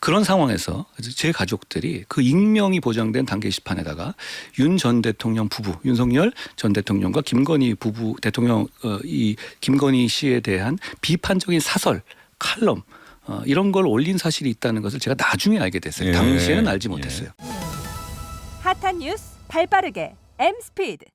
그런 상황에서 제 가족들이 그 익명이 보장된 당 게시판에다가 윤 전 대통령 부부, 윤석열 전 대통령과 김건희 부부 대통령 이 김건희 씨에 대한 비판적인 사설, 칼럼 이런 걸 올린 사실이 있다는 것을 제가 나중에 알게 됐어요. 예. 당시에는 알지 못했어요. 핫한 뉴스 발빠르게 M스피드.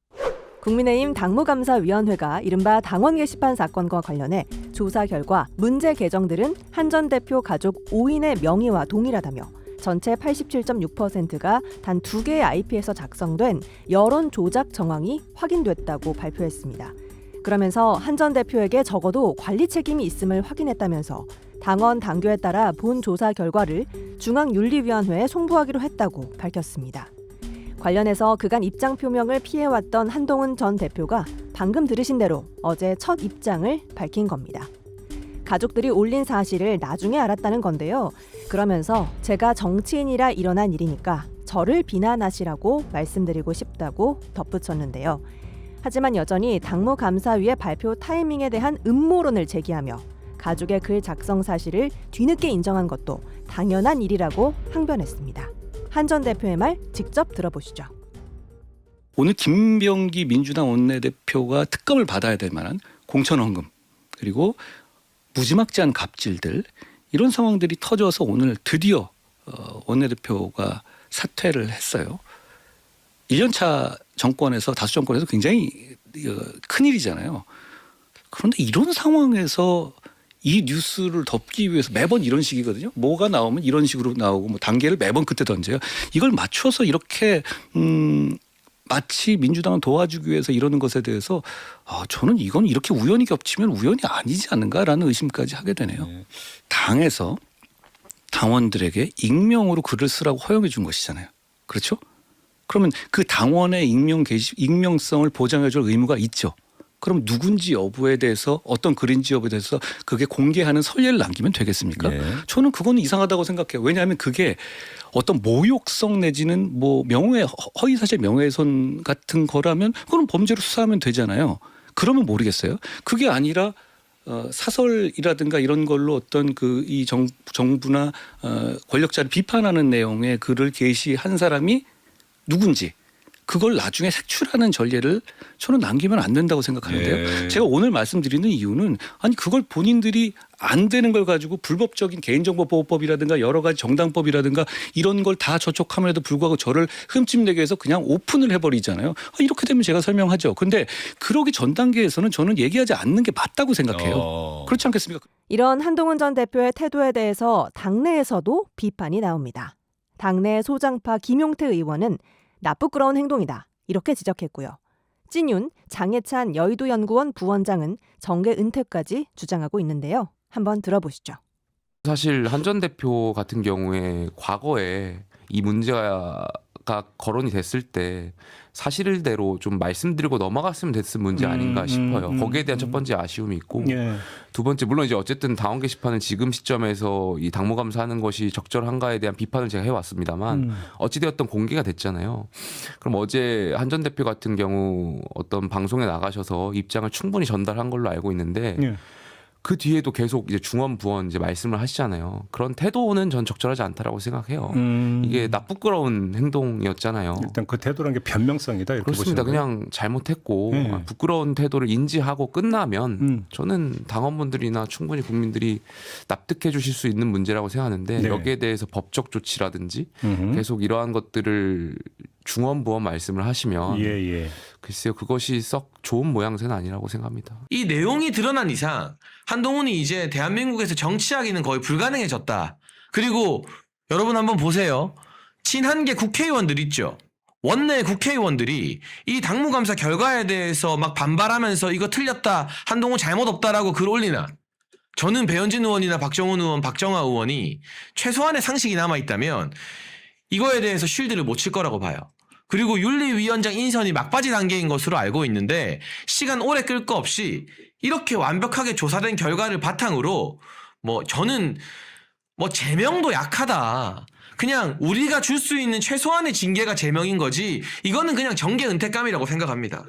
국민의힘 당무감사위원회가 이른바 당원 게시판 사건과 관련해 조사 결과 문제 계정들은 한 전 대표 가족 5인의 명의와 동일하다며 전체 87.6%가 단 2개의 IP에서 작성된 여론 조작 정황이 확인됐다고 발표했습니다. 그러면서 한 전 대표에게 적어도 관리 책임이 있음을 확인했다면서 당원 당규에 따라 본 조사 결과를 중앙윤리위원회에 송부하기로 했다고 밝혔습니다. 관련해서 그간 입장 표명을 피해왔던 한동훈 전 대표가 방금 들으신 대로 어제 첫 입장을 밝힌 겁니다. 가족들이 올린 사실을 나중에 알았다는 건데요. 그러면서 제가 정치인이라 일어난 일이니까 저를 비난하시라고 말씀드리고 싶다고 덧붙였는데요. 하지만 여전히 당무감사위의 발표 타이밍에 대한 음모론을 제기하며 가족의 글 작성 사실을 뒤늦게 인정한 것도 당연한 일이라고 항변했습니다. 한 전 대표의 말 직접 들어보시죠. 오늘 김병기 민주당 원내대표가 특검을 받아야 될 만한 공천헌금 그리고 무지막지한 갑질들 이런 상황들이 터져서 오늘 드디어 원내대표가 사퇴를 했어요. 1년차 정권에서 다수 정권에서 굉장히 큰일이잖아요. 그런데 이런 상황에서 이 뉴스를 덮기 위해서 매번 이런 식이거든요. 뭐가 나오면 이런 식으로 나오고 뭐 단계를 매번 그때 던져요. 이걸 맞춰서 이렇게 마치 민주당을 도와주기 위해서 이러는 것에 대해서 저는 이건 이렇게 우연히 겹치면 우연이 아니지 않는가라는 의심까지 하게 되네요. 당에서 당원들에게 익명으로 글을 쓰라고 허용해 준 것이잖아요. 그렇죠? 그러면 그 당원의 익명성을 보장해 줄 의무가 있죠. 그럼 누군지 여부에 대해서 어떤 글인지 여부에 대해서 그게 공개하는 선례를 남기면 되겠습니까? 예. 저는 그건 이상하다고 생각해요. 왜냐하면 그게 어떤 모욕성 내지는 뭐 허위사실 명예훼손 같은 거라면 그건 범죄로 수사하면 되잖아요. 그러면 모르겠어요. 그게 아니라 사설이라든가 이런 걸로 어떤 이 정부나 권력자를 비판하는 내용의 글을 게시한 사람이 누군지 그걸 나중에 색출하는 전례를 저는 남기면 안 된다고 생각하는데요. 예. 제가 오늘 말씀드리는 이유는 아니 그걸 본인들이 안 되는 걸 가지고 불법적인 개인정보보호법이라든가 여러 가지 정당법이라든가 이런 걸 다 저촉함에도 불구하고 저를 흠집내기 위해서 그냥 오픈을 해버리잖아요. 이렇게 되면 제가 설명하죠. 근데 그러기 전 단계에서는 저는 얘기하지 않는 게 맞다고 생각해요. 그렇지 않겠습니까? 이런 한동훈 전 대표의 태도에 대해서 당내에서도 비판이 나옵니다. 당내 소장파 김용태 의원은 나쁘끄러운 행동이다 이렇게 지적했고요. 찐윤 장해찬 여의도연구원 부원장은 정계 은퇴까지 주장하고 있는데요. 한번 들어보시죠. 사실 한 전 대표 같은 경우에 과거에 이 문제가 거론이 됐을 때 사실대로 좀 말씀드리고 넘어갔으면 됐을 문제 아닌가 싶어요. 거기에 대한 첫 번째 아쉬움이 있고 예. 두 번째 물론 이제 어쨌든 당원 게시판은 지금 시점에서 이 당무감사하는 것이 적절한가에 대한 비판을 제가 해왔습니다만 어찌되었던 공개가 됐잖아요. 그럼 어제 한 전 대표 같은 경우 어떤 방송에 나가셔서 입장을 충분히 전달한 걸로 알고 있는데 예. 그 뒤에도 계속 이제 중원 부원 이제 말씀을 하시잖아요. 그런 태도는 전 적절하지 않다라고 생각해요. 이게 나쁘끄러운 행동이었잖아요. 일단 그 태도라는 게 변명성이다 이렇게 그렇습니다. 보시는 거예요? 그냥 잘못했고 네. 부끄러운 태도를 인지하고 끝나면 저는 당원분들이나 충분히 국민들이 납득해 주실 수 있는 문제라고 생각하는데 네. 여기에 대해서 법적 조치라든지 음흠. 계속 이러한 것들을 중원부원 말씀을 하시면 예. 글쎄요 그것이 썩 좋은 모양새는 아니라고 생각합니다. 이 내용이 드러난 이상 한동훈이 이제 대한민국에서 정치하기는 거의 불가능해졌다. 그리고 여러분 한번 보세요. 친한계 국회의원들 있죠. 원내 국회의원들이 이 당무감사 결과에 대해서 막 반발하면서 이거 틀렸다. 한동훈 잘못 없다라고 글 올리나. 저는 배현진 의원이나 박정훈 의원, 박정아 의원이 최소한의 상식이 남아있다면 이거에 대해서 쉴드를 못 칠 거라고 봐요. 그리고 윤리위원장 인선이 막바지 단계인 것으로 알고 있는데 시간 오래 끌 거 없이 이렇게 완벽하게 조사된 결과를 바탕으로 저는 제명도 약하다. 그냥 우리가 줄 수 있는 최소한의 징계가 제명인 거지 이거는 그냥 정계 은퇴감이라고 생각합니다.